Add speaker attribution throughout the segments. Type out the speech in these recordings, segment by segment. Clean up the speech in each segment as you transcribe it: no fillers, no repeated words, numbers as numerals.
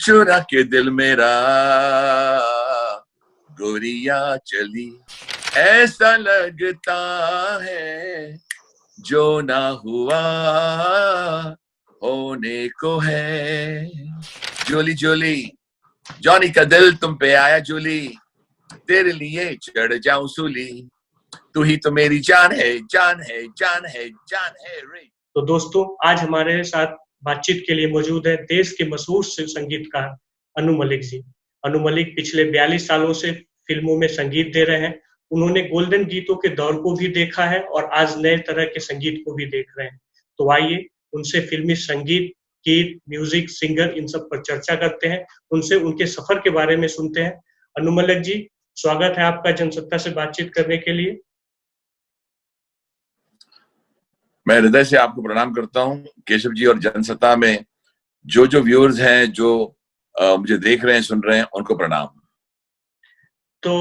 Speaker 1: चुरा के दिल मेरा गोरिया चली, ऐसा लगता है जो ना हुआ होने को है। जूली जूली, जॉनी का दिल तुम पे आया जूली, तेरे लिए चढ़ जाऊं सूली, तू ही तो मेरी जान है, जान है, जान है, जान है रे।
Speaker 2: तो दोस्तों, आज हमारे साथ बातचीत के लिए मौजूद है देश के मशहूर संगीतकार अनु मलिक जी। अनु मलिक पिछले 42 सालों से फिल्मों में संगीत दे रहे हैं। उन्होंने गोल्डन गीतों के दौर को भी देखा है और आज नए तरह के संगीत को भी देख रहे हैं। तो आइए उनसे फिल्मी संगीत, गीत, म्यूजिक, सिंगर, इन सब पर चर्चा करते हैं। उनसे उनके सफर के बारे में सुनते हैं। अनु मलिक जी, स्वागत है आपका जनसत्ता से बातचीत करने के लिए।
Speaker 1: मैं हृदय से आपको प्रणाम करता हूं केशव जी, और जनसत्ता में जो व्यूअर्स हैं, जो मुझे देख रहे हैं, सुन रहे हैं, उनको प्रणाम।
Speaker 2: तो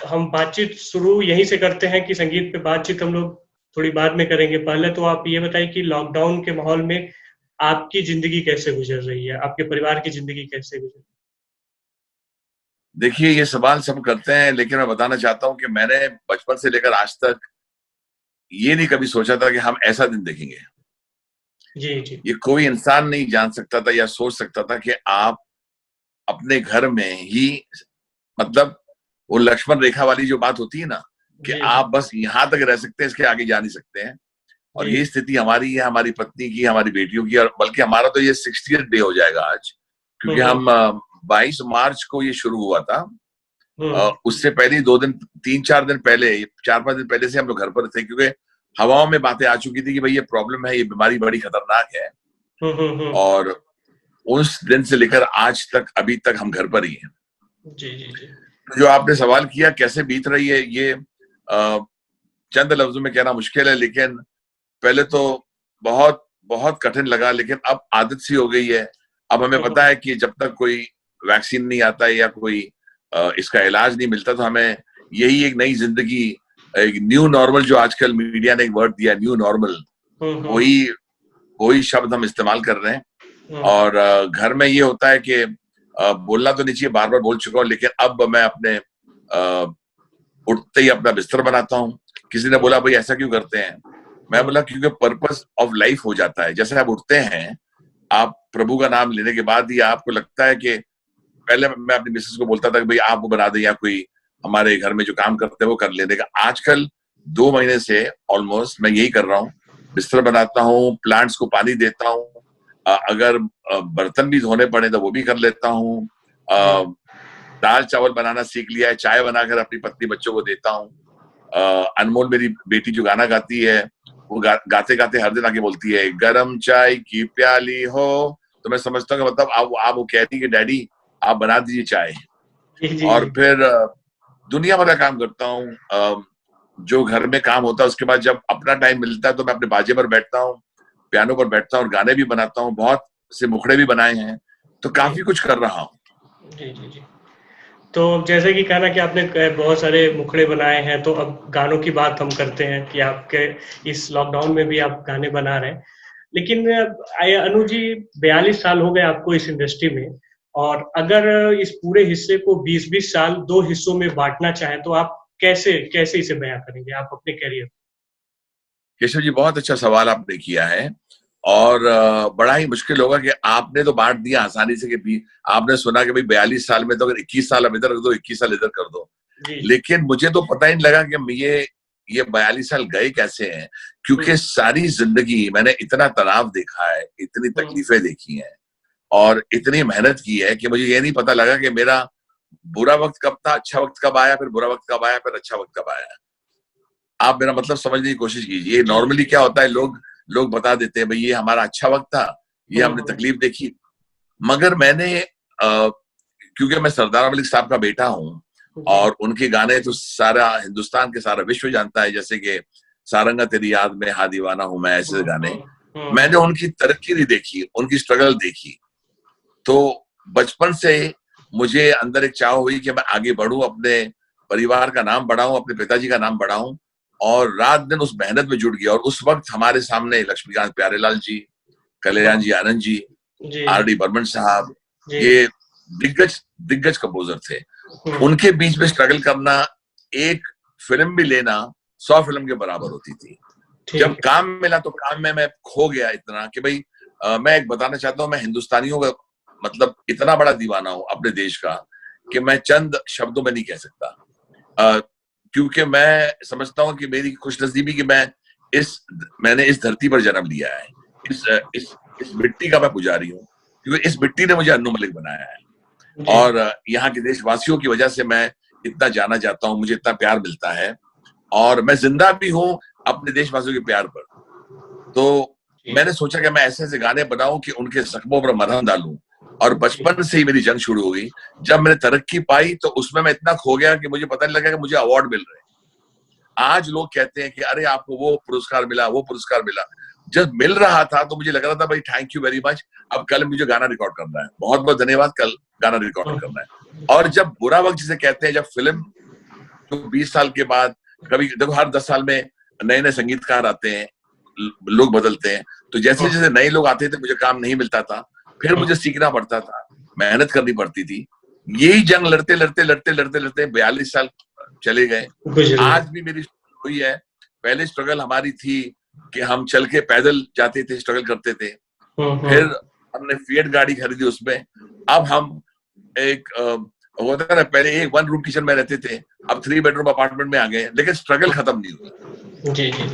Speaker 2: हम बातचीत शुरू यहीं से करते हैं कि संगीत पे बातचीत हम लोग थोड़ी बाद में करेंगे। पहले तो आप ये बताइए कि लॉकडाउन के माहौल में आपकी जिंदगी कैसे गुजर रही है, आपके परिवार की जिंदगी कैसे गुजर रही है?
Speaker 1: देखिए, ये सवाल सब करते हैं, लेकिन मैं बताना चाहता हूं कि मैंने बचपन से लेकर आज तक ये नहीं कभी सोचा था कि हम ऐसा दिन देखेंगे।
Speaker 2: जी जी।
Speaker 1: ये कोई इंसान नहीं जान सकता था या सोच सकता था कि आप अपने घर में ही, मतलब वो लक्ष्मण रेखा वाली जो बात होती है ना, कि
Speaker 2: जी जी।
Speaker 1: आप बस यहां तक रह सकते हैं, इसके आगे जा नहीं सकते हैं। और
Speaker 2: जी।
Speaker 1: यही स्थिति हमारी है, हमारी पत्नी की, हमारी बेटियों की, और बल्कि हमारा तो ये 60th डे हो जाएगा आज, क्योंकि हम 22 मार्च को ये शुरू हुआ था। उससे पहले 2 दिन, 3-4 दिन पहले, 4-5 दिन पहले से हम लोग घर पर थे, क्योंकि हवाओं में बातें आ चुकी थी कि भाई ये प्रॉब्लम है, ये बीमारी बड़ी खतरनाक है। और उस दिन से लेकर आज तक, अभी तक हम घर पर ही हैं।
Speaker 2: जी जी जी।
Speaker 1: जो आपने सवाल किया कैसे बीत रही है, ये चंद लफ्जों में कहना मुश्किल है, लेकिन पहले तो बहुत बहुत कठिन लगा, लेकिन अब आदत सी हो गई है। अब हमें पता है कि जब तक कोई वैक्सीन नहीं आता है या कोई इसका इलाज नहीं मिलता, तो हमें यही एक नई जिंदगी, एक न्यू नॉर्मल, जो आजकल मीडिया ने एक वर्ड दिया, न्यू नॉर्मल, वही शब्द हम इस्तेमाल कर रहे हैं। और घर में ये होता है कि बोलना तो नहीं चाहिए, बार बार बोल चुका हूँ, लेकिन अब मैं अपने उठते ही अपना बिस्तर बनाता हूँ। किसी ने बोला भाई ऐसा क्यों करते हैं, मैं बोला क्योंकि पर्पस ऑफ लाइफ हो जाता है। जैसे आप उठते हैं, आप प्रभु का नाम लेने के बाद ही आपको लगता है कि, पहले मैं अपनी मिसेस को बोलता था कि भाई आप वो बना दे, या कोई हमारे घर में जो काम करते हैं वो कर लेने का। आजकल 2 महीने से ऑलमोस्ट मैं यही कर रहा हूँ, बिस्तर बनाता हूँ, प्लांट्स को पानी देता हूँ, अगर बर्तन भी धोने पड़े तो वो भी कर लेता हूँ, दाल चावल बनाना सीख लिया है, चाय बनाकर अपनी पत्नी बच्चों को देता हूँ। अनमोल मेरी बेटी जो गाना गाती है, वो गाते गाते हर दिन आके बोलती है गरम चाय की प्याली हो, तो मैं समझता हूँ कि मतलब आप वो कहती है कि डैडी आप बना दीजिए चाय। और फिर दुनिया भर का काम करता हूँ, जो घर में काम होता है। उसके बाद जब अपना टाइम मिलता है तो मैं अपने बाजे पर बैठता हूँ, पियानो पर बैठता हूँ और गाने भी बनाता हूँ। बहुत से मुखड़े भी बनाए हैं, तो काफी कुछ कर रहा हूँ।
Speaker 2: जी जी जी। तो जैसे कि कहना कि आपने बहुत सारे मुखड़े बनाए हैं, तो अब गानों की बात हम करते हैं कि आपके इस लॉकडाउन में भी आप गाने बना रहे हैं। लेकिन अनु जी, 42 साल हो गए आपको इस इंडस्ट्री में, और अगर इस पूरे हिस्से को 20-20 साल 2 हिस्सों में बांटना चाहें तो आप कैसे कैसे इसे बयां करेंगे, आप अपने करियर?
Speaker 1: केशव जी, बहुत अच्छा सवाल आपने किया है, और बड़ा ही मुश्किल होगा कि आपने तो बांट दिया आसानी से, कि भी आपने सुना कि भाई 42 साल में तो अगर 21 साल अब इधर कर दो, 21 साल इधर कर दो। लेकिन मुझे तो पता ही नहीं लगा कि ये 42 साल गए कैसे हैं, क्योंकि सारी जिंदगी मैंने इतना तनाव देखा है, इतनी तकलीफें देखी हैं, और इतनी मेहनत की है कि मुझे ये नहीं पता लगा कि मेरा बुरा वक्त कब था, अच्छा वक्त कब आया, फिर बुरा वक्त कब आया, फिर अच्छा वक्त कब आया। आप मेरा मतलब समझने की कोशिश कीजिए। नॉर्मली क्या होता है, लोग बता देते हैं भाई ये हमारा अच्छा वक्त था, ये हमने तकलीफ देखी। मगर मैंने क्योंकि मैं सरदार मलिक साहब का बेटा हूँ, और उनके गाने तो सारा हिंदुस्तान के सारा विश्व जानता है, जैसे कि सारंगा तेरी याद में, हाँ दीवाना हूं मैं, ऐसे गाने। मैंने उनकी तरक्की नहीं देखी, उनकी स्ट्रगल देखी। तो बचपन से मुझे अंदर एक चाह हुई कि मैं आगे बढ़ूं, अपने परिवार का नाम बढ़ाऊं, अपने पिताजी का नाम बढ़ाऊं, और रात दिन उस मेहनत में जुट गया। और उस वक्त हमारे सामने लक्ष्मीकांत प्यारेलाल जी, कल्याण जी आनंद जी, आर डी बर्मन साहब, ये दिग्गज दिग्गज कंपोजर थे, उनके बीच में स्ट्रगल करना, एक फिल्म भी लेना 100 फिल्म के बराबर होती थी। जब काम मिला तो काम में मैं खो गया इतना कि भाई मैं एक बताना चाहता हूँ, मैं हिंदुस्तानियों का मतलब इतना बड़ा दीवाना हूँ अपने देश का कि मैं चंद शब्दों में नहीं कह सकता, क्योंकि मैं समझता हूँ कि मेरी खुशनसीबी कि मैंने इस धरती पर जन्म लिया है, इस मिट्टी का मैं पुजारी हूँ, क्योंकि इस मिट्टी ने मुझे अन्नू मलिक बनाया है और यहाँ के देशवासियों की वजह से मैं इतना जाना जाता हूँ, मुझे इतना प्यार मिलता है और मैं जिंदा भी हूँ अपने देशवासियों के प्यार पर। तो मैंने सोचा कि मैं ऐसे ऐसे गाने बनाऊं कि उनके जख्मों पर मरहम डालूं, और बचपन से ही मेरी जंग शुरू हो गई। जब मैंने तरक्की पाई तो उसमें मैं इतना खो गया कि मुझे पता नहीं लगा कि मुझे अवार्ड मिल रहे हैं। आज लोग कहते हैं कि अरे आपको वो पुरस्कार मिला, वो पुरस्कार मिला। जब मिल रहा था तो मुझे लग रहा था भाई थैंक यू वेरी मच, अब कल मुझे गाना रिकॉर्ड करना है, बहुत बहुत धन्यवाद, कल गाना रिकॉर्ड करना है। और जब बुरा वक्त जिसे कहते हैं, जब फिल्म तो 20 साल के बाद, कभी देखो हर 10 साल में नए नए संगीतकार आते हैं, लोग बदलते हैं, तो जैसे जैसे नए लोग आते थे मुझे काम नहीं मिलता था, फिर मुझे सीखना पड़ता था, मेहनत करनी पड़ती थी। यही जंग लड़ते लड़ते लड़ते लड़ते लड़ते 42 साल चले गए। आज भी मेरी हुई है। पहले स्ट्रगल हमारी थी कि हम चल के पैदल जाते थे, स्ट्रगल करते थे, फिर हमने फिएट गाड़ी खरीदी, उसमें अब हम एक होता है ना, पहले एक 1 रूम किचन में रहते थे, अब 3 बेडरूम अपार्टमेंट में आ गए, लेकिन स्ट्रगल खत्म नहीं हुआ।
Speaker 2: जी जी,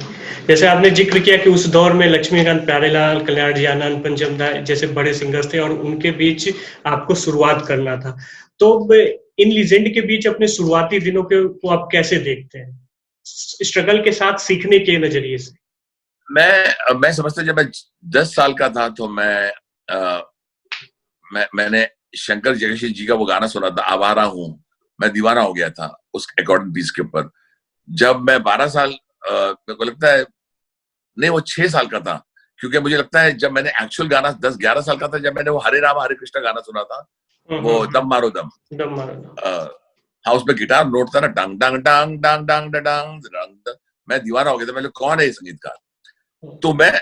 Speaker 2: जैसे आपने जिक्र किया कि उस दौर में लक्ष्मीकांत, प्यारेलाल, कल्याण जी, आनंद पंचम दा जैसे बड़े सिंगर्स थे और उनके बीच आपको शुरुआत करना था, तो इन लीजेंड के बीच अपने शुरुआती दिनों को आप कैसे देखते हैं, स्ट्रगल के साथ सीखने के नजरिए से?
Speaker 1: मैं समझता, जब मैं 10 साल का था तो मैंने शंकर जयकिशन जी का वो गाना सुना था, आवारा हूं, मैं दीवाना हो गया था उस अकॉर्डिंग पीस के ऊपर। जब मैं 12 साल, मेरे को लगता है, नहीं वो 6 साल का था, क्योंकि मुझे लगता है जब मैंने एक्चुअल गाना 10-11 साल का था, जब मैंने वो हरे राम हरे कृष्णा गाना सुना था, वो दम मारो दम, हाँ उसमें गिटार नोट था ना, डंग डंग डंग डंग डंग डंग, मैं दीवाना हो गया था। मैंने कौन है ये संगीतकार? तो मैं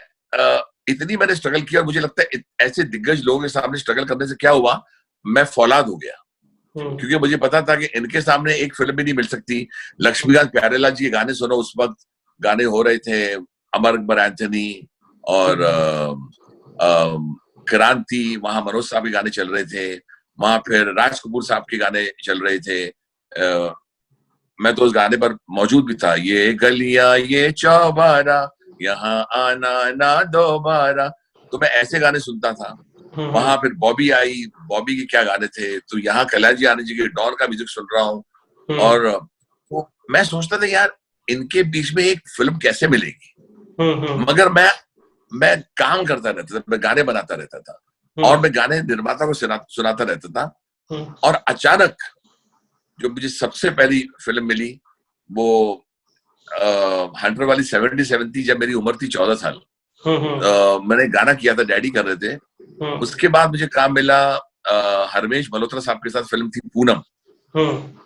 Speaker 1: इतनी मैंने स्ट्रगल किया, और मुझे लगता है ऐसे दिग्गज लोगों के सामने स्ट्रगल करने से क्या हुआ, मैं फौलाद हो गया, क्योंकि मुझे पता था कि इनके सामने एक फिल्म भी नहीं मिल सकती। लक्ष्मीकांत, प्यारेलाल जी के गाने सुनो, उस वक्त गाने हो रहे थे अमर अकबर एंथनी और क्रांति, वहां मनोज साहब के गाने चल रहे थे, वहां फिर राज कपूर साहब के गाने चल रहे थे। मैं तो उस गाने पर मौजूद भी था, ये गलियां ये चौबारा, यहाँ आना ना दोबारा। तो मैं ऐसे गाने सुनता था। वहां फिर बॉबी आई, बॉबी के क्या गाने थे, तो यहाँ कल्याण जी, आनंद जी के डॉन का म्यूजिक सुन रहा हूँ, और तो मैं सोचता था यार इनके बीच में एक फिल्म कैसे मिलेगी। मगर मैं काम करता रहता था, मैं गाने बनाता रहता था, और मैं गाने निर्माता को सुनाता रहता था। और अचानक जो मुझे सबसे पहली फिल्म मिली वो हंटर वाली 77 थी, जब मेरी उम्र थी 14 साल। मैंने गाना किया था, डैडी कर रहे थे। उसके बाद मुझे काम मिला हरमेश मल्होत्रा साहब के साथ, फिल्म थी पूनम।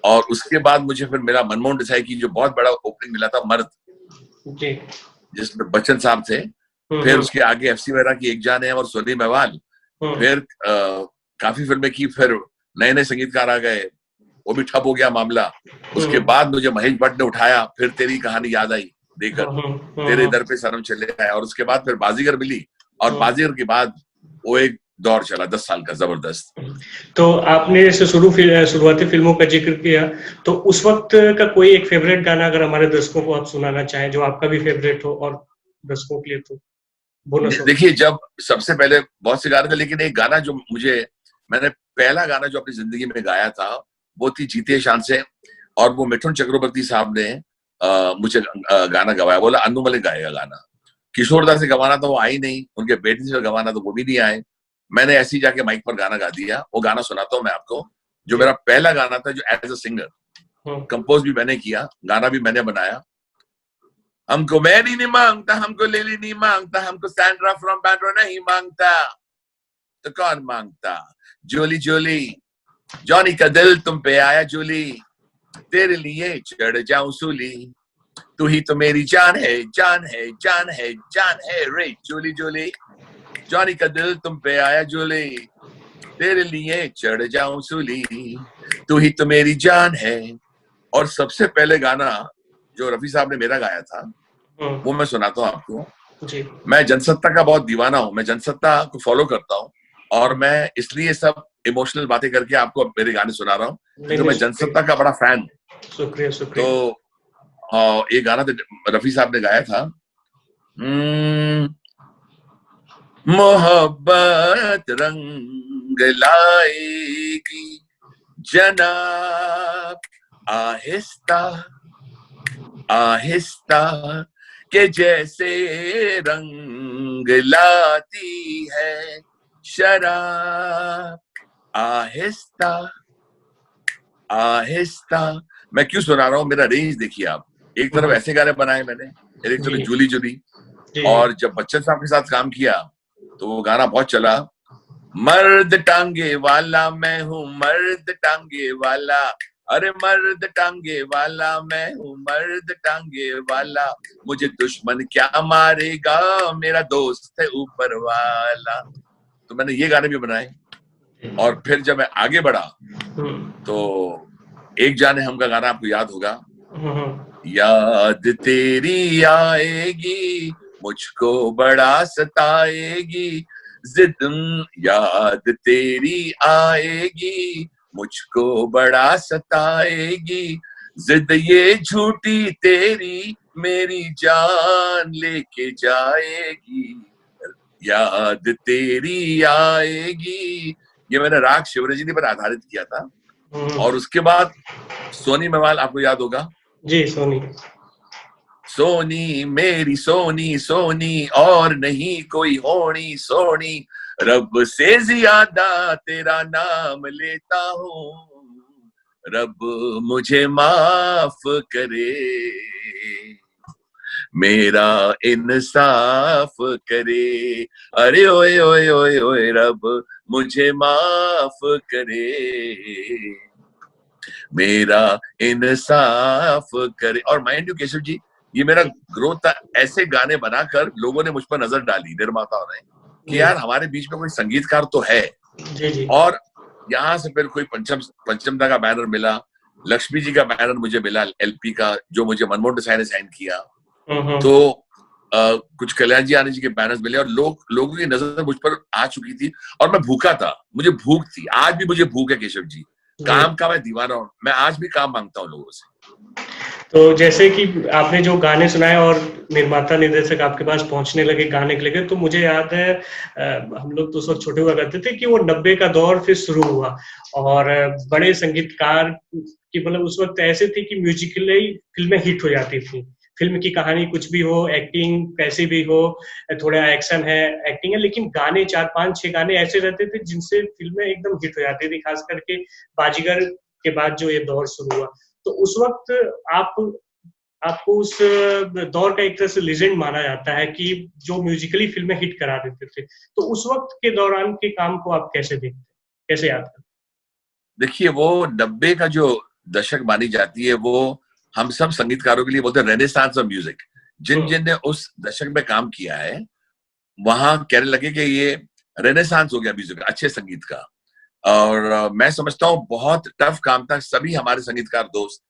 Speaker 1: और उसके बाद मुझे फिर मेरा मनमोहन देसाई की जो बहुत बड़ा ओपनिंग मिला था, मर्द, जिसमें बच्चन साहब थे। फिर उसके आगे एफसी वगैरह की एक जान है और सोनी महवाल। फिर काफी फिल्में की, फिर नए नए संगीतकार आ गए, वो भी ठप हो गया मामला। उसके बाद मुझे महेश भट्ट ने उठाया, फिर तेरी कहानी याद आई देकर, तेरे दर पे सनम चले आए, और उसके बाद फिर बाजीगर मिली, और बाजीगर के बाद वो एक दौर चला 10 साल का जबरदस्त।
Speaker 2: तो आपने जैसे शुरुआती फिल्मों का जिक्र किया, तो उस वक्त का कोई एक फेवरेट गाना अगर हमारे दर्शकों को आप सुनाना चाहें, जो आपका भी फेवरेट हो और दर्शकों के लिए तो बोनस हो।
Speaker 1: देखिए, जब सबसे पहले बहुत से गाने थे, लेकिन एक गाना जो मैंने पहला गाना जो अपनी जिंदगी में गाया था वो थी जीते शान से, और वो मिथुन चक्रवर्ती साहब ने मुझे गाना गवाया, बोला अन्नू मलिक गाएगा गाना। किशोरदा से गवाना तो वो आई नहीं, उनके बेटे से गवाना तो वो भी नहीं आए। मैंने ऐसे ही जाके माइक पर गाना गा दिया। वो गाना सुनाता हूँ मैं आपको, जो मेरा पहला गाना था, जो एज अ सिंगर कंपोज भी मैंने किया, गाना भी मैंने बनाया। हमको मैरी नहीं मांगता, हमको लिली नहीं मांगता, हमको सैंड्रा फ्रॉम बैंड्रो नहीं मांगता, तो कौन मांगता? जूली जूली, जॉनी का दिल तुम पे आया जूली, तेरे लिए चढ़ जाऊं सूली, तू ही तो मेरी जान है, जान है, जान है, जान है रे जूली जूली, जॉनी का दिल तुम पे आया जूली, तेरे लिए चढ़ जाऊं सूली, तू ही तो मेरी जान है। और सबसे पहले गाना जो रफी साहब ने मेरा गाया था वो मैं सुनाता हूँ आपको।
Speaker 2: जी
Speaker 1: मैं जनसत्ता का बहुत दीवाना हूँ, मैं जनसत्ता को फॉलो करता हूँ और मैं इसलिए सब इमोशनल बातें करके आपको मेरे गाने सुना रहा हूँ
Speaker 2: नहीं
Speaker 1: क्योंकि
Speaker 2: नहीं,
Speaker 1: मैं जनसत्ता का बड़ा फैन हूँ।
Speaker 2: शुक्रिया
Speaker 1: तो
Speaker 2: शुक्रिया।
Speaker 1: ये गाना तो रफी साहब ने गाया था। मोहब्बत रंग लाएगी जनाब, आहिस्ता आहिस्ता के जैसे रंग लाती है शराब, आहिस्ता आहिस्ता। मैं क्यों सुना रहा हूँ, मेरा रेंज देखिए आप। एक तरफ ऐसे गाने बनाए मैंने, एक तरफ
Speaker 2: जी
Speaker 1: जूली जूली,
Speaker 2: जी
Speaker 1: और जब बच्चन साहब के साथ काम किया तो वो गाना बहुत चला। मर्द टांगे वाला मैं हूँ, मर्द टांगे वाला, अरे मर्द टांगे वाला मैं हूँ, मर्द टांगे वाला, मुझे दुश्मन क्या मारेगा, मेरा दोस्त है ऊपर वाला। तो मैंने ये गाने भी बनाए। और फिर जब मैं आगे बढ़ा तो एक जाने हम का गाना आपको याद होगा, याद तेरी आएगी मुझको बड़ा सताएगी, जिद याद तेरी आएगी मुझको बड़ा सताएगी, जिद ये झूठी तेरी मेरी जान लेके जाएगी, याद तेरी आएगी। ये मैंने राग शिवरजनी पर आधारित किया था। और उसके बाद सोनी मेवाल आपको याद होगा,
Speaker 2: जी सोनी,
Speaker 1: सोनी मेरी सोनी सोनी और नहीं कोई होनी सोनी, रब से ज्यादा तेरा नाम लेता हूँ, रब मुझे माफ करे, मेरा इंसाफ करे, अरे ओए ओए ओए ओए रब मुझे माफ करे, मेरा इंसाफ करे। और माइंड यू केशव जी, ये मेरा ग्रोथ था, ऐसे गाने बनाकर लोगों ने मुझ पर नजर डाली, निर्माताओं ने, कि यार हमारे बीच में कोई संगीतकार तो है।
Speaker 2: जी जी।
Speaker 1: और यहाँ से फिर कोई पंचमदा का बैनर मिला, लक्ष्मी जी का बैनर मुझे मिला एलपी का, जो मुझे मनमोहन देसाई ने साइन किया। तो कुछ कल्याण जी आनंद जी के बैनर्स मिले और लोगों की नजर मुझ पर आ चुकी थी और मैं भूखा था, मुझे भूख थी, आज भी मुझे भूख है केशव जी, काम का मैं दीवाना हूँ, मैं आज भी काम मांगता हूँ लोगों से।
Speaker 2: तो जैसे कि आपने जो गाने सुनाए और निर्माता निर्देशक आपके पास पहुंचने लगे, गाने के लगे, तो मुझे याद है हम लोग तो उस वक्त छोटे हुआ करते थे कि वो 90 का दौर फिर शुरू हुआ और बड़े संगीतकार की मतलब उस वक्त ऐसे थी कि म्यूजिकली फिल्में हिट हो जाती थी। फिल्म की कहानी कुछ भी हो, एक्टिंग कैसी भी हो, थोड़ा एक्शन है, एक्टिंग है, लेकिन गाने 4, 5, 6 गाने ऐसे रहते थे जिनसे फिल्में एकदम हिट हो जाती थी, खास करके बाजीगर के बाद जो ये दौर शुरू हुआ। तो उस वक्त आप आपको उस दौर का एक तरह से लीजेंड माना जाता है कि जो म्यूजिकली फिल्में हिट करा देते थे। तो उस वक्त के दौरान के काम को आप कैसे देखते हैं, कैसे याद करते हैं?
Speaker 1: देखिए, वो 90 का जो दशक मानी जाती है, वो हम सब संगीतकारों के लिए बोलते हैं रेनेसांस ऑफ म्यूजिक। जिन जिन ने उस दशक में काम किया है वहां कहने लगे कि ये रेनेसांस हो गया म्यूजिक, अच्छे संगीत का। और मैं समझता हूँ बहुत टफ काम था, सभी हमारे संगीतकार दोस्त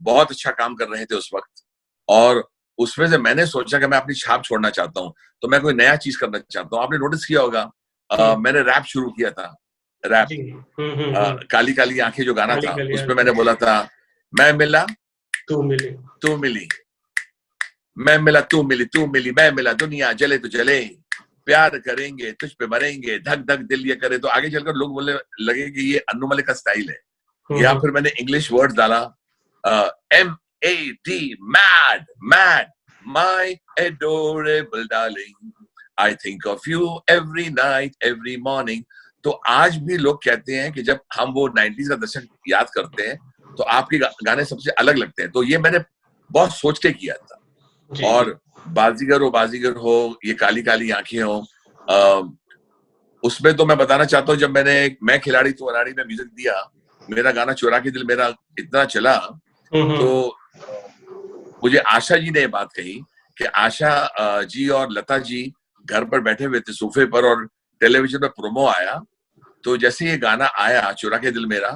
Speaker 1: बहुत अच्छा काम कर रहे थे उस वक्त। और उसमें से मैंने सोचा कि मैं अपनी छाप छोड़ना चाहता हूँ, तो मैं कोई नया चीज करना चाहता हूँ। आपने नोटिस किया होगा, मैंने रैप शुरू किया था, रैप।
Speaker 2: जी।
Speaker 1: काली काली आंखें जो गाना
Speaker 2: काली
Speaker 1: था,
Speaker 2: काली
Speaker 1: उसमें
Speaker 2: आंखें,
Speaker 1: मैंने बोला था, मैं मिला
Speaker 2: तू मिली।
Speaker 1: तू मिली, मैं मिला तू मिली, तू मिली मैं मिला, दुनिया जले तो जले, प्यार करेंगे तुझ पे मरेंगे, धक धक दिल ये करे। तो आगे चलकर लोग बोलने लगे कि ये अन्नू मलिक का स्टाइल है। या फिर मैंने इंग्लिश वर्ड डाला, MAD, mad mad, my adorable darling, I think of you every night every morning. तो आज भी लोग कहते हैं कि जब हम वो 90s का दशक याद करते हैं तो आपके गाने सबसे अलग लगते हैं। तो ये मैंने बहुत सोच के किया था। और बाजीगर हो, ये काली काली आंखें हो, उसमें तो मैं बताना चाहता हूँ, जब मैंने मैं खिलाड़ी तू अनाड़ी में म्यूजिक दिया, मेरा गाना चुरा के दिल मेरा इतना चला, तो मुझे आशा जी ने ये बात कही कि आशा जी और लता जी घर पर बैठे हुए थे सोफे पर और टेलीविजन पर प्रोमो आया, तो जैसे ये गाना आया चुरा के दिल मेरा,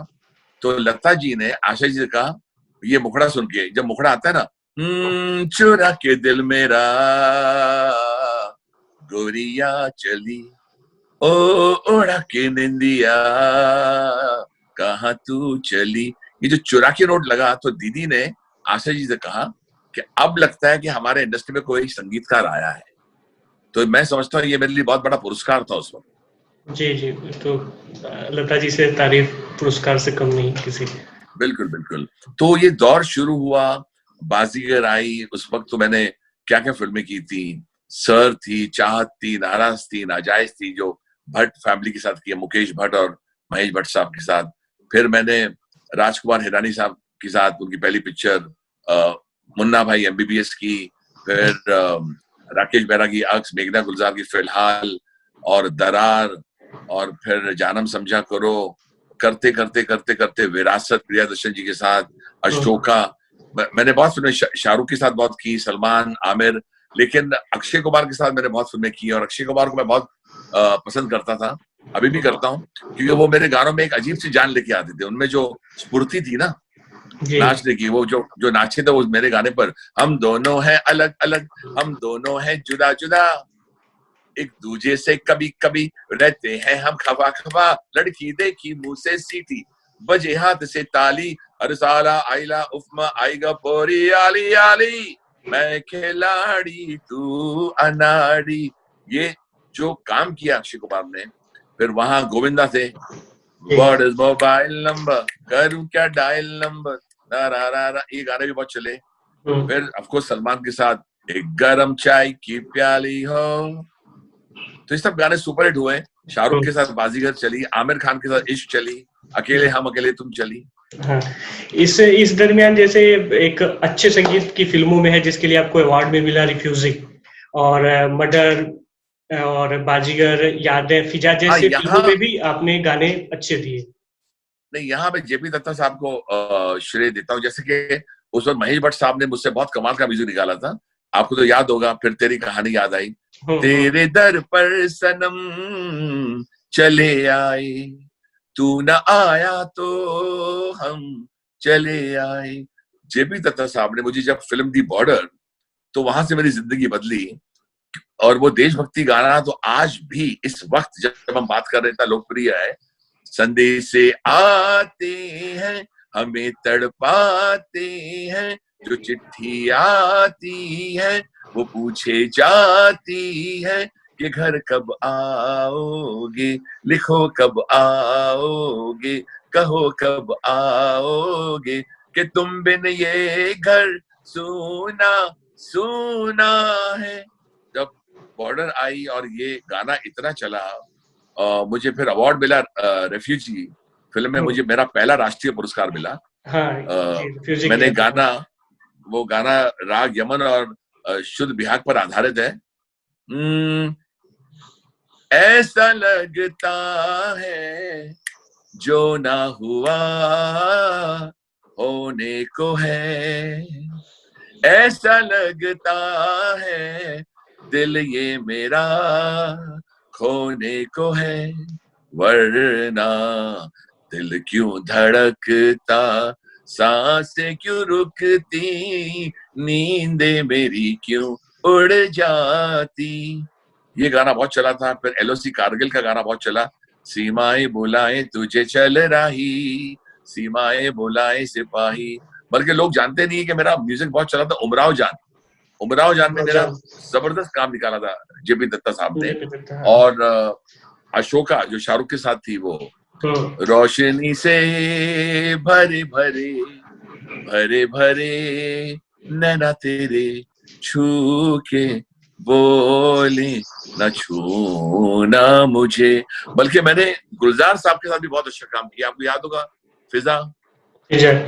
Speaker 1: तो लता जी ने आशा जी से कहा, ये मुखड़ा सुन के, जब मुखड़ा आता है ना, चुरा के दिल मेरा गोरिया चली, ओ ओढ़ा के निंदिया कहाँ तू चली। ये जो चुरा के नोट लगा, तो दीदी ने आशा जी से कहा कि अब लगता है कि हमारे इंडस्ट्री में कोई संगीतकार आया है। तो मैं समझता हूँ ये मेरे लिए बहुत बड़ा पुरस्कार था उस वक्त।
Speaker 2: जी जी, तो लता जी से तारीफ पुरस्कार से कम नहीं किसी।
Speaker 1: बिल्कुल बिल्कुल। तो ये दौर शुरू हुआ, बाजीगर आई, उस वक्त तो मैंने क्या क्या फिल्में की थी, सर थी, चाहत थी, नाराज थी, नाजायज थी, जो भट्ट फैमिली के साथ किया, मुकेश भट्ट और महेश भट्ट साहब के साथ। फिर मैंने राजकुमार हिरानी साहब के साथ उनकी पहली पिक्चर मुन्ना भाई एमबीबीएस की, फिर राकेश बेरा की अक्स, मेघना गुलजार की फिलहाल और दरार, और फिर जानम समझा करो, करते करते करते करते विरासत प्रियदर्शन जी के साथ, अशोका। मैंने बहुत फिल्में शाहरुख के साथ बहुत की, सलमान, आमिर, लेकिन अक्षय कुमार के साथ मैंने बहुत फिल्में की, और अक्षय कुमार को मैं बहुत पसंद करता था, अभी भी करता हूँ, क्योंकि वो मेरे गानों में एक अजीब सी जान लेके आते थे। उनमें जो स्फूर्ति थी ना नाचने की, वो जो नाचे थे वो मेरे गाने पर, हम दोनों हैं अलग अलग, हम दोनों हैं जुदा जुदा, एक दूजे से कभी कभी रहते हैं हम खफा खफा, लड़की देखी मुंह से सीटी, बजे हाथ से ताली, हर साला आइला उफमा आएगा पोरी आली आली, मैं खिलाड़ी तू अनाड़ी। ये जो काम किया अक्षय कुमार ने, फिर वहां गोविंदा थे, व्हाट इज मोबाइल नंबर, करूं क्या डायल नंबर, ये गाने भी बहुत चले। फिर ऑफकोर्स सलमान के साथ एक गरम चाय की प्याली हो, तो ये सब गाने सुपरहिट हुए। शाहरुख के साथ बाजीगर चली, आमिर खान के साथ इश्क चली, अकेले हम अकेले तुम चली।
Speaker 2: हाँ, इस दरमियान जैसे एक अच्छे संगीत की फिल्मों में है जिसके लिए आपको अवार्ड में मिला, रिफ्यूजिंग और मर्डर और बाजीगर, यादें, फिजा जैसे फिल्मों में भी आपने गाने अच्छे दिए।
Speaker 1: नहीं, यहाँ मैं जेपी दत्ता साहब को श्रेय देता हूँ, जैसे कि उस वक्त महेश भट्ट साहब ने मुझसे बहुत कमाल का म्यूजिक निकाला था। आपको तो याद होगा, फिर तेरी कहानी याद आई, तेरे दर पर सनम चले आए, तू न आया तो हम चले आए। जेपी दत्ता साहब ने मुझे जब फिल्म दी बॉर्डर, तो वहां से मेरी जिंदगी बदली, और वो देशभक्ति गाना तो आज भी इस वक्त जब हम बात कर रहे हैं लोकप्रिय है। संदेश आते हैं हमें तड़पाते हैं, जो चिट्ठी आती है वो पूछे जाती है कि घर कब आओगे, लिखो कब आओगे, कहो कब आओगे, कि तुम बिन ये घर सूना सूना है। जब बॉर्डर आई और ये गाना इतना चला, मुझे फिर अवार्ड मिला, रेफ्यूजी फिल्म में मुझे मेरा पहला राष्ट्रीय पुरस्कार मिला। मैंने गाना, वो गाना राग यमन और शुद्ध बिहाग पर आधारित है। ऐसा लगता है जो ना हुआ होने को है, ऐसा लगता है दिल ये मेरा खोने को है, वरना दिल क्यों धड़कता, सांसें क्यों रुकती, नींदें मेरी क्यों उड़ जाती। ये गाना बहुत चला था। फिर एलओसी कारगिल का गाना बहुत चला, सीमाएं बुलाएं तुझे चल रही, सीमाएं बुलाएं सिपाही। बल्कि लोग जानते नहीं है कि मेरा म्यूजिक बहुत चला था उमराव जान में मेरा जबरदस्त काम निकाला था जेपी दत्ता साहब ने। और अशोका जो शाहरुख के साथ थी, वो रोशनी से भरे भरे भरे भरे नैना तेरे छू के बोले न छूना मुझे। बल्कि मैंने गुलजार साहब के साथ भी बहुत अच्छा काम किया, आपको याद होगा, फिजा।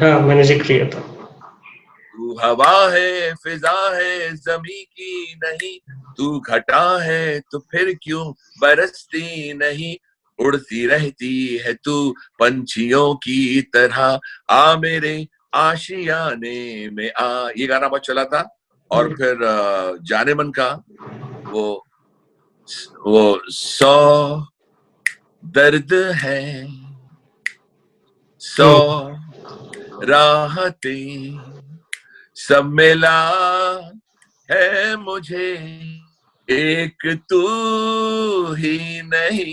Speaker 2: हाँ, मैंने जिक्र किया था।
Speaker 1: तू हवा है, फिजा है, जमी की नहीं, तू घटा है तो फिर क्यों बरसती नहीं, उड़ती रहती है तू पंछियों की तरह, आ मेरे आशियाने में आ। ये गाना बहुत चला था। और फिर जाने मन का वो 100 दर्द है, 100 राहतें, सब मिला है मुझे, एक तू ही नहीं।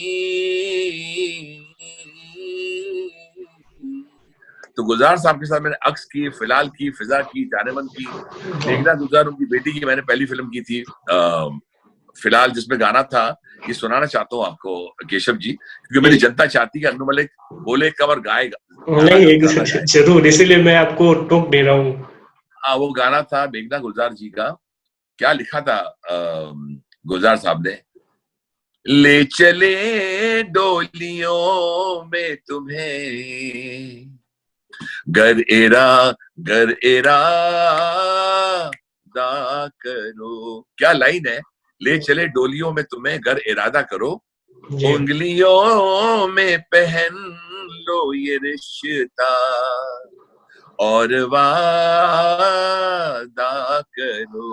Speaker 1: तो गुलजार साहब के साथ मैंने अक्स की, फिलहाल की, फिजा की, जानेमन की, मेघना गुलजार उनकी बेटी की मैंने पहली फिल्म की थी फिलहाल, जिसमें गाना था, ये सुनाना चाहता हूँ आपको केशव जी, क्योंकि मेरी जनता चाहती है कि अन्नू मलिक बोले कब और गाएगा,
Speaker 2: नहीं, जरूर, इसीलिए मैं आपको टोक दे रहा हूँ।
Speaker 1: हाँ, वो गाना था मेघना गुलजार जी का, क्या लिखा था गुलजार साहब ने, ले चले डोलियों में तुम्हें, गर इरादा करो। क्या लाइन है, ले चले डोलियों में तुम्हें, गर इरादा करो, उंगलियों में पहन लो ये रिश्ता, और वादा करो।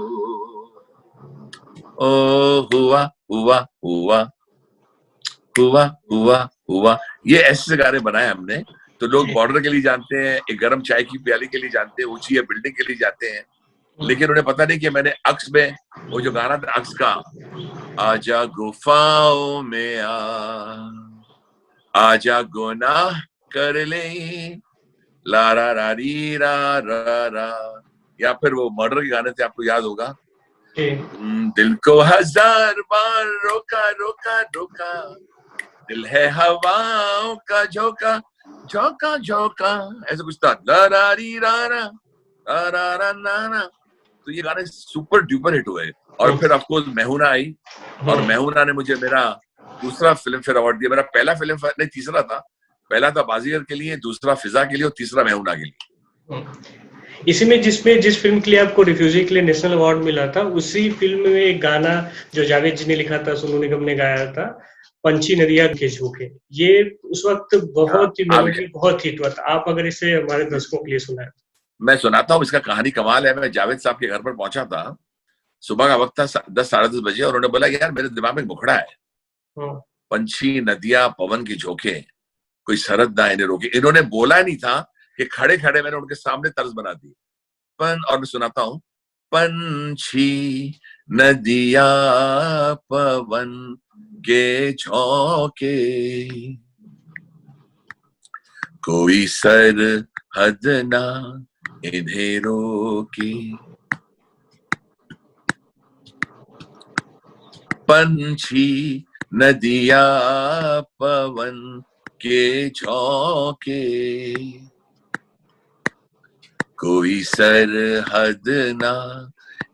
Speaker 1: ओ हुआ हुआ हुआ हुआ हुआ हुआ, ये ऐसे गाने बनाए हमने। तो लोग बॉर्डर के लिए जानते हैं, एक गर्म चाय की प्याली के लिए जानते हैं, ऊंची बिल्डिंग के लिए जाते हैं, लेकिन उन्हें पता नहीं कि मैंने अक्स में वो जो गाना था अक्स का, आजा गुफाओं में आजा गुनाह कर ले, ला रा रा री रा रा रा, या फिर वो मर्डर के गाने थे, आपको याद होगा, दिल को 1000 बार रोका रोका रोका, दिल है हवाओं का झोंका झोंका झोंका, ऐसा कुछ था, ला रा री रा रा रा रा ना ना। तो ये गाने सुपर ड्यूपर हिट हुए, और फिर ऑफकोर्स मेहुना आई, और मेहुना ने मुझे मेरा दूसरा फिल्म फेयर अवार्ड दिया। मेरा पहला फिल्म फेयर नहीं, तीसरा था, पहला था बाजीगर के लिए, दूसरा फिजा के लिए, और तीसरा मेहुना के लिए।
Speaker 2: इसी में जिस फिल्म के लिए आपको रिफ्यूजी के लिए नेशनल अवार्ड मिला था, उसी फिल्म में एक गाना जो जावेद जी ने लिखा था, सोनू निगम ने गाया था, पंछी नदिया के झोंके, ये उस वक्त बहुत ही बहुत हिट हुआ था। आप अगर इसे हमारे दर्शकों के लिए सुनाए।
Speaker 1: मैं सुनाता हूँ, इसका कहानी कमाल है। मैं जावेद साहब के घर पर पहुंचा था, सुबह का वक्त था, 10 साढ़े 10 बजे, और उन्होंने बोला यार मेरे दिमाग में मुखड़ा है, पंछी नदिया पवन के झोंके, कोई सरहद ना इन्हें रोके। इन्होंने बोला नहीं था कि खड़े खड़े मैंने उनके सामने तर्ज बना दी। और मैं सुनाता हूँ, पंछी नदिया पवन के झोंके, कोई सरहद ना इन्हें रोके, पंछी नदिया पवन के झोंके, कोई सरहद ना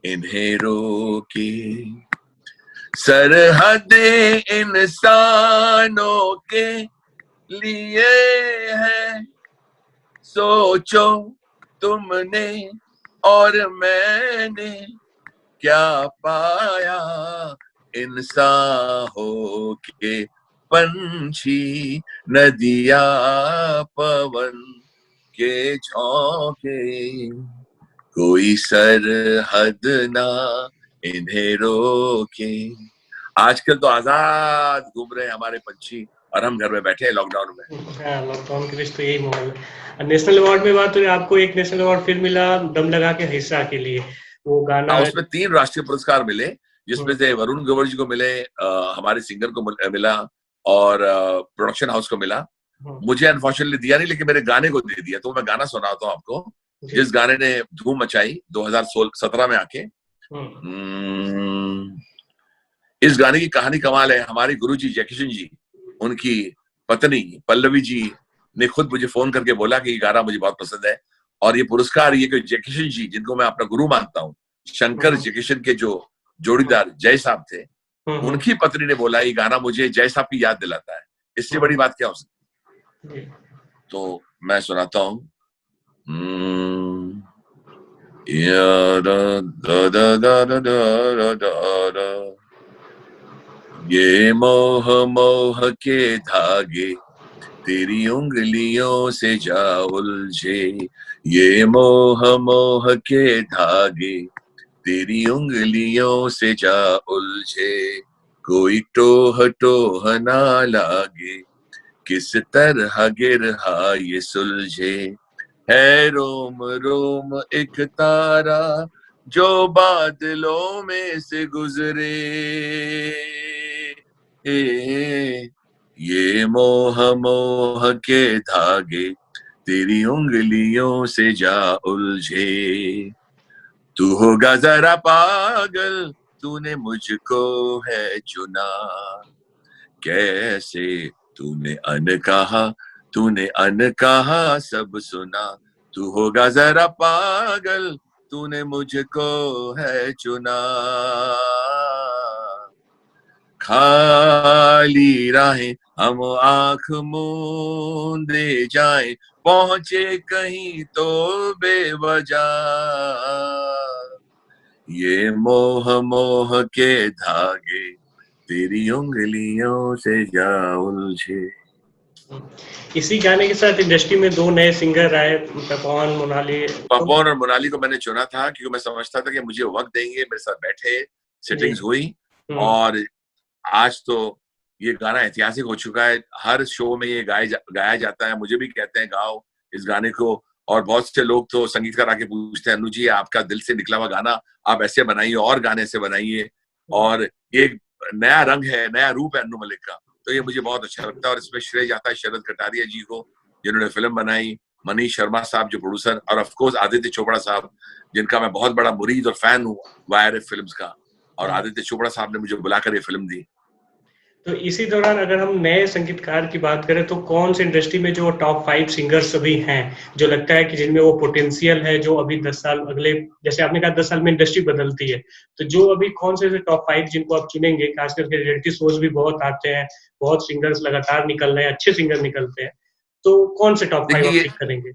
Speaker 1: इन्हें रोके, सरहदें इंसानों के लिए है, सोचो तुमने और मैंने क्या पाया इंसान हो के, पंछी नदिया पवन के झोंके, कोई सरहद ना इन्हें रोके। आजकल तो आजाद घूम रहे हैं हमारे पंछी, और हम घर में बैठे हैं लॉकडाउन में।
Speaker 2: हाँ, लॉकडाउन के बीच तो यही माहौल है। नेशनल अवार्ड में बात हुई, आपको एक नेशनल अवार्ड फिर मिला दम लगा के हिस्सा के लिए, वो गाना
Speaker 1: उसमें 3 राष्ट्रीय पुरस्कार मिले, जिसमें से वरुण ग्रोवर जी को मिले, हमारे सिंगर को मिला, और प्रोडक्शन हाउस को मिला। मुझे अनफॉर्चुनेटली दिया नहीं, लेकिन मेरे गाने को दे दिया। तो मैं गाना सुनाता हूँ आपको, जिस गाने ने धूम मचाई 2017 में आके। इस गाने की कहानी कमाल है। हमारे गुरुजी जयकिशन जी, उनकी पत्नी पल्लवी जी ने खुद मुझे फोन करके बोला कि ये गाना मुझे बहुत पसंद है, और ये पुरस्कार ये कि जयकिशन जी, जिनको मैं अपना गुरु मानता हूँ, शंकर जयकिशन के जो जोड़ीदार जय साहब थे, उनकी पत्नी ने बोला ये गाना मुझे जय साहब की याद दिलाता है। इससे बड़ी बात क्या हो सकती। तो मैं सुनाता हूँ, ये मोह मोह के धागे तेरी उंगलियों से जा उलझे, ये मोह मोह के धागे तेरी उंगलियों से जा उलझे, कोई टोह टोह ना लागे किस तरह गिरहा ये सुलझे, है रोम रोम एक तारा जो बादलों में से गुजरे, ये मोह मोह के धागे तेरी उंगलियों से जा उलझे। तू होगा जरा पागल, तूने मुझको है चुना, कैसे तूने अन कहा सब सुना। तू होगा जरा पागल, तूने मुझको है चुना, खाली राहें हम आंख मूंदे जाएं, पहुंचे कहीं तो बेवजह, ये मोह मोह के धागे तेरी उंगलियों से जा उलझे।
Speaker 2: इसी गाने के साथ इंडस्ट्री में 2 नए सिंगर आए, पवन मोनाली।
Speaker 1: पवन और मोनाली को मैंने चुना था क्योंकि मैं समझता था कि मुझे वक्त देंगे, मेरे साथ बैठे, सेटिंग्स हुई, और आज तो ये गाना ऐतिहासिक हो चुका है। हर शो में ये गाया जाता है, मुझे भी कहते हैं गाओ इस गाने को, और बहुत से लोग तो संगीतकार आके पूछते हैं अनु जी आपका दिल से निकला हुआ गाना आप ऐसे बनाइए और गाने से बनाइए, और ये नया रंग है, नया रूप है अन्नू मलिक का, तो ये मुझे बहुत अच्छा लगता है। और इसमें श्रेय जाता है शरद कटारिया जी को जिन्होंने फिल्म बनाई, मनीष शर्मा साहब जो प्रोड्यूसर, और ऑफ कोर्स आदित्य चोपड़ा साहब जिनका मैं बहुत बड़ा मुरीद और फैन हूँ वायरएफ फिल्म्स का, और आदित्य चोपड़ा साहब ने मुझे बुलाकर ये फिल्म दी।
Speaker 2: तो इसी दौरान अगर हम नए संगीतकार की बात करें तो कौन से इंडस्ट्री में जो टॉप 5 सिंगर्स अभी हैं जो लगता है कि जिनमें वो पोटेंशियल है, जो अभी 10 साल अगले, जैसे आपने कहा 10 साल में इंडस्ट्री बदलती है, तो जो अभी कौन से टॉप 5 जिनको आप चुनेंगे? खास करके रियलिटी शोज भी बहुत आते हैं, बहुत सिंगर्स लगातार निकल रहे हैं, अच्छे सिंगर निकलते हैं, तो कौन से टॉप 5 आप पिक करेंगे?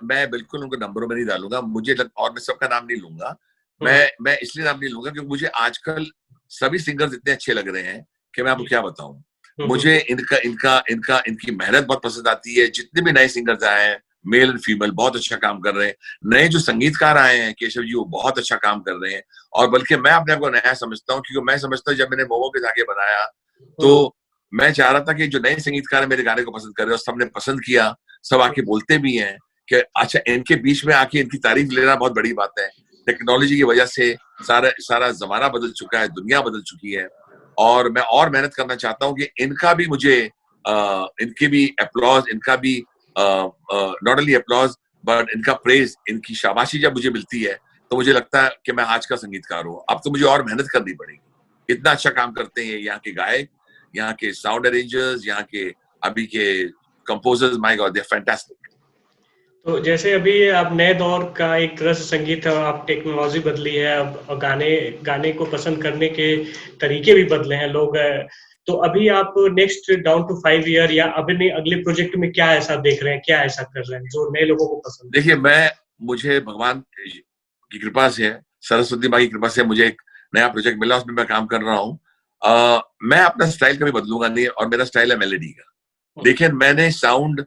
Speaker 1: मैं बिल्कुल उनको नंबरों में नहीं डालूंगा, और मैं सबका नाम नहीं लूंगा। मैं इसलिए नाम नहीं लूंगा क्योंकि मुझे आजकल सभी सिंगर्स इतने अच्छे लग रहे हैं कि मैं आपको क्या बताऊं। मुझे इनकी मेहनत बहुत पसंद आती है। जितने भी नए सिंगर्स आए हैं, मेल एंड फीमेल, बहुत अच्छा काम कर रहे हैं। नए जो संगीतकार आए हैं केशव जी, वो बहुत अच्छा काम कर रहे हैं, और बल्कि मैं अपने आप को नया समझता हूँ क्योंकि मैं समझता हूँ जब मैंने मोमो के धागे बनाया तो मैं चाह रहा था कि जो नए संगीतकार मेरे गाने को पसंद कर रहे हैं, सबने पसंद किया, सब आके बोलते भी हैं कि अच्छा, इनके बीच में आके इनकी तारीफ लेना बहुत बड़ी बात है। टेक्नोलॉजी की वजह से सारा जमाना बदल चुका है, दुनिया बदल चुकी है, और मैं और मेहनत करना चाहता हूँ कि इनका भी मुझे इनके भी अप्लॉज, इनका भी नॉट ओनली अप्लॉज बट इनका प्रेज, इनकी शाबाशी जब मुझे मिलती है तो मुझे लगता है कि मैं आज का संगीतकार हूँ। अब तो मुझे और मेहनत करनी पड़ेगी। इतना अच्छा काम करते हैं यहाँ के गायक, यहाँ के साउंड अरेंजर्स, यहाँ के अभी के composers, my god they are fantastic.
Speaker 2: तो जैसे अभी आप नए दौर का एक तरह से संगीत है, आप टेक्नोलॉजी बदली है, अब गाने को पसंद करने के तरीके भी बदले हैं लोग, तो अभी आप नेक्स्ट डाउन टू 5 ईयर या अभी अगले प्रोजेक्ट में क्या ऐसा देख रहे हैं, क्या ऐसा कर रहे हैं जो नए लोगों को पसंद?
Speaker 1: देखिए, मुझे भगवान की कृपा से, सरस्वती माँ की कृपा से मुझे एक नया प्रोजेक्ट मिला, उसमें मैं काम कर रहा हूँ। मैं अपना स्टाइल कभी बदलूंगा नहीं, और मेरा स्टाइल है मेलेडी का। लेकिन मैंने साउंड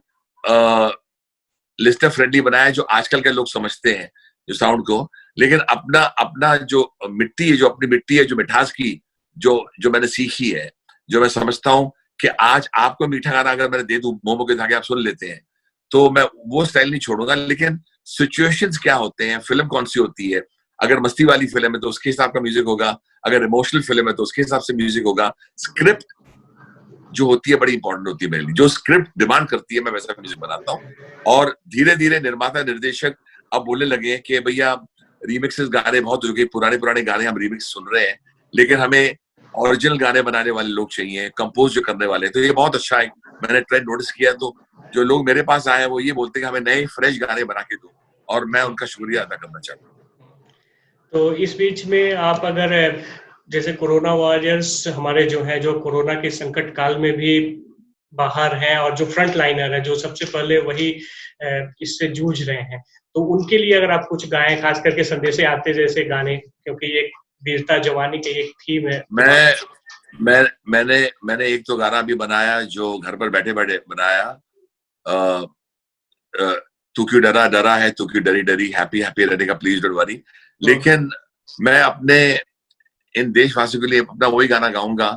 Speaker 1: लिस्टर फ्रेंडली बनाया है जो आजकल के लोग समझते हैं जो साउंड को, लेकिन अपना जो मिट्टी है, जो अपनी मिट्टी है, जो मिठास की जो मैंने सीखी है, जो मैं समझता हूँ कि आज आपको मीठा गाना अगर मैंने दे दूं, मोमो के धागे आप सुन लेते हैं, तो मैं वो स्टाइल नहीं छोड़ूंगा। लेकिन सिचुएशंस क्या होते हैं, फिल्म कौन सी होती है, अगर मस्ती वाली फिल्म है तो उसके हिसाब का म्यूजिक होगा, अगर इमोशनल फिल्म है तो उसके हिसाब से म्यूजिक होगा। स्क्रिप्ट जो होती है बड़ी इंपॉर्टेंट होती है मेरे लिए, जो स्क्रिप्ट डिमांड करती है मैं वैसा म्यूजिक बनाता हूँ। और धीरे धीरे निर्माता निर्देशक अब बोलने लगे हैं कि भैया रीमिक्सेस गाने बहुत हो गए, पुराने गाने हम रीमिक्स सुन रहे हैं, लेकिन हमें ओरिजिनल गाने बनाने वाले लोग चाहिए, कंपोज जो करने वाले। तो ये बहुत अच्छा है, मैंने ट्रेंड नोटिस किया। तो जो लोग मेरे पास आए हैं वो ये बोलते हैं कि हमें नए फ्रेश गाने बना के दो, और मैं उनका शुक्रिया अदा करना चाहता हूँ।
Speaker 2: तो इस बीच में आप अगर जैसे कोरोना वॉरियर्स हमारे जो है, जो कोरोना के संकट काल में भी बाहर हैं और जो फ्रंट लाइनर है, जो सबसे पहले वही इससे जूझ रहे हैं, तो उनके लिए अगर आप कुछ गाएं, खास करके संदेशे आते जैसे गाने, क्योंकि एक वीरता जवानी की एक थीम है।
Speaker 1: मैंने एक तो गाना भी बनाया जो घर पर बैठे बैठे बनाया, तू क्यों डरा है, तू क्यों डरी, हैप्पी रहने का प्लीज डोंट वरी। लेकिन मैं अपने इन देशवासियों के लिए अपना वही गाना गाऊंगा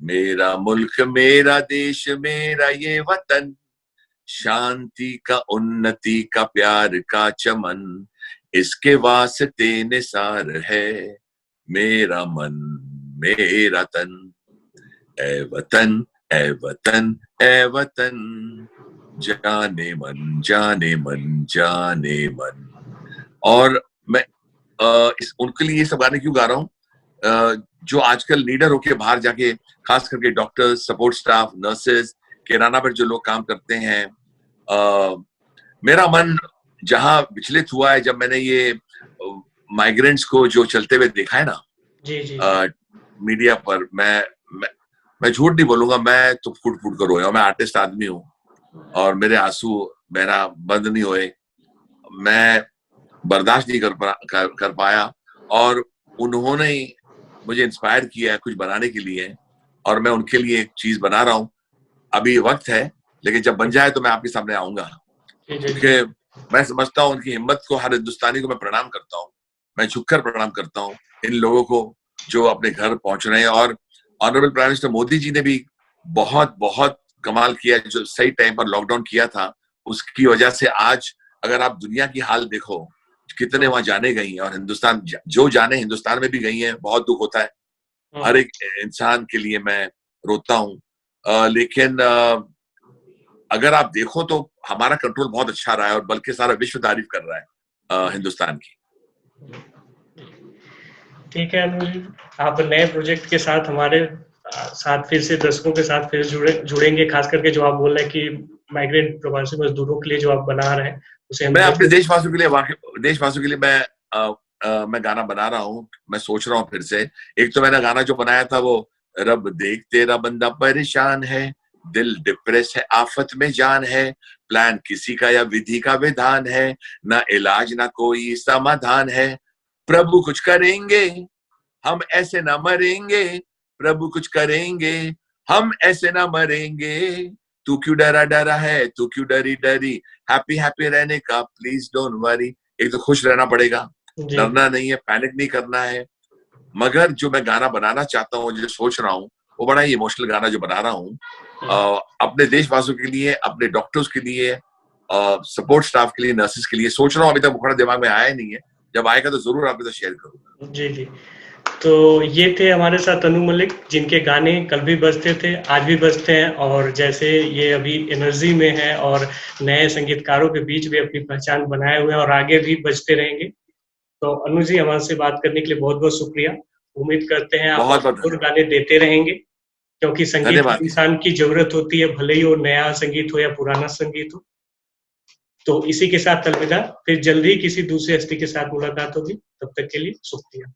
Speaker 1: मेरा मुल्क मेरा देश मेरा ये वतन, शांति का उन्नति का प्यार का चमन, इसके वास्ते निसार है मेरा मन मेरा तन। ए वतन ए वतन ए वतन, जाने मन जाने मन जाने मन। और मैं उनके लिए ये सब गाने क्यों गा रहा हूँ? जो आजकल लीडर होके बाहर जाके, खास करके डॉक्टर्स, सपोर्ट स्टाफ, नर्सेज, किराना पर जो लोग काम करते हैं, मेरा मन जहां विचलित हुआ है जब मैंने ये माइग्रेंट्स को जो चलते हुए देखा है ना,
Speaker 2: जी जी
Speaker 1: मीडिया पर, मैं झूठ नहीं बोलूंगा, मैं तो फूट फूट कर रोया। मैं आर्टिस्ट आदमी हूँ और मेरे आंसू बहना बंद नहीं हुए। मैं बर्दाश्त नहीं कर पाया और उन्होंने ही मुझे इंस्पायर किया है कुछ बनाने के लिए, और मैं उनके लिए एक चीज बना रहा हूँ। अभी वक्त है, लेकिन जब बन जाए तो मैं आपके सामने आऊंगा, क्योंकि मैं समझता हूँ उनकी हिम्मत को, हर हिंदुस्तानी को मैं प्रणाम करता हूँ। मैं झुककर प्रणाम करता हूँ इन लोगों को जो अपने घर पहुंच रहे हैं। और honourable prime minister Modi ji ने भी बहुत बहुत कमाल किया, जो सही टाइम पर लॉकडाउन किया था। उसकी वजह से आज अगर आप दुनिया की हाल देखो, कितने वहां जाने गई हैं, और हिंदुस्तान जो जाने हिंदुस्तान में भी गई हैं, बहुत दुख होता है। हर एक इंसान के लिए मैं रोता हूँ। लेकिन अगर आप देखो तो हमारा कंट्रोल बहुत अच्छा रहा है, और बल्कि सारा विश्व तारीफ कर रहा है हिंदुस्तान की।
Speaker 2: ठीक है अनुज, आप नए प्रोजेक्ट के साथ हमारे साथ फिर से दर्शकों के साथ फिर जुड़ेंगे, खास करके जो आप बोल रहे हैं कि माइग्रेंट प्रवासी मजदूरों के लिए जो आप बना रहे हैं उसे
Speaker 1: मैं अपने देशवासियों के लिए मैं गाना बना रहा हूँ। मैं सोच रहा हूँ फिर से, एक तो मैंने गाना जो बनाया था वो, रब देख तेरा बंदा परेशान है, दिल डिप्रेस है, आफत में जान है, प्लान किसी का या विधि का विधान है, ना इलाज ना कोई समाधान है, प्रभु कुछ करेंगे हम ऐसे ना मरेंगे, प्रभु कुछ करेंगे हम ऐसे ना मरेंगे, तू क्यों डरा डरा है, तू क्यों डरी डरी, हैप्पी हैप्पी रहने का प्लीज डोंट वरी। एक तो खुश रहना पड़ेगा, डरना नहीं है, पैनिक नहीं करना है। मगर जो मैं गाना बनाना चाहता हूँ, जो सोच रहा हूँ, वो बड़ा ही इमोशनल गाना जो बना रहा हूँ, अपने देशवासियों के लिए, अपने डॉक्टर्स के लिए, सपोर्ट स्टाफ के लिए, नर्सेस के लिए सोच रहा हूँ। अभी तक मुखड़ा दिमाग में आया नहीं है, जब आएगा तो जरूर आपके साथ शेयर करूंगा।
Speaker 2: जी जी। तो ये थे हमारे साथ अनु मलिक, जिनके गाने कल भी बजते थे, आज भी बजते हैं, और जैसे ये अभी एनर्जी में है और नए संगीतकारों के बीच भी अपनी पहचान बनाए हुए हैं और आगे भी बजते रहेंगे। तो अनु जी, हमारे से बात करने के लिए बहुत बहुत शुक्रिया। उम्मीद करते हैं आप और गाने देते रहेंगे, क्योंकि संगीत इंसान की जरूरत होती है, भले ही वो नया संगीत हो या पुराना संगीत हो। तो इसी के साथ अलविदा, फिर जल्दी किसी दूसरे हस्ती के साथ मुलाकात होगी, तब तक के लिए शुक्रिया।